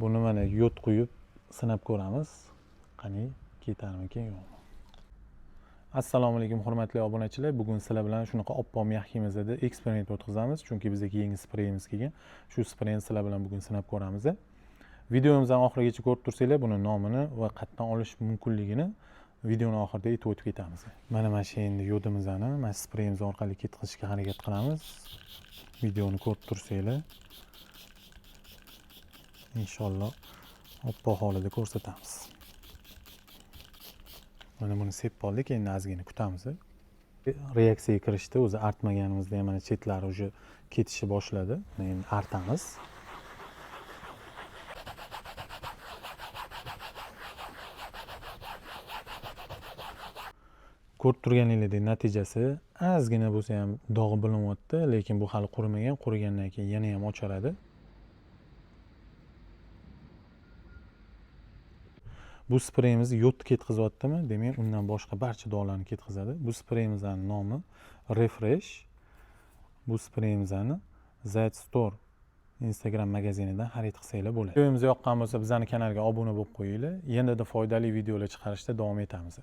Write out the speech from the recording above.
Buni mana yod quyib sinab ko'ramiz. Qani ketarmikan yo'qmi? Assalomu alaykum hurmatli obunachilar. Bugun sizlar bilan shunaqa oppoq miyahkimizda eksperiment o'tkazamiz, chunki bizdagi yangi spreyimiz kelgan. Shu spreyni sizlar bilan bugun sinab ko'ramiz. Videomizdan oxirigacha ko'rib tursanglar, buni nomini va qayerdan olish mumkinligini videoning oxirida aytib o'tib ketamiz. Mana shu endi yodimizni mana spreyimiz orqali ketkazishga harakat qilamiz. Videoni ko'rib tursanglar, inshaalloh oppoq holida ko'rsatamiz. Mana buni sepib oldik, endi ozgina kutamiz. Reaksiyaga kirishdi, o'zi artmaganimizda ham mana chetlari уже ketishni boshladi. Endi artamiz. Ko'rib turganingizdek natijasi ozgina bo'lsa ham dog'i bilinyapti, lekin bu hali qurimagan. Qurigandan keyin yana ham ocharadi. Bu spreyimiz yod ketkazyaptimi? Demak, undan boshqa barcha dog'larni ketkazadi. Bu spreyimizning nomi Refresh. Bu spreyimizni Zayt Store Instagram magazinidan xarid qilsanglar bo'ladi. Videomiz yoqqan bo'lsa, bizning kanalga obuna bo'lib qo'yinglar. Yanada foydali videolar chiqarishda davom etamiz.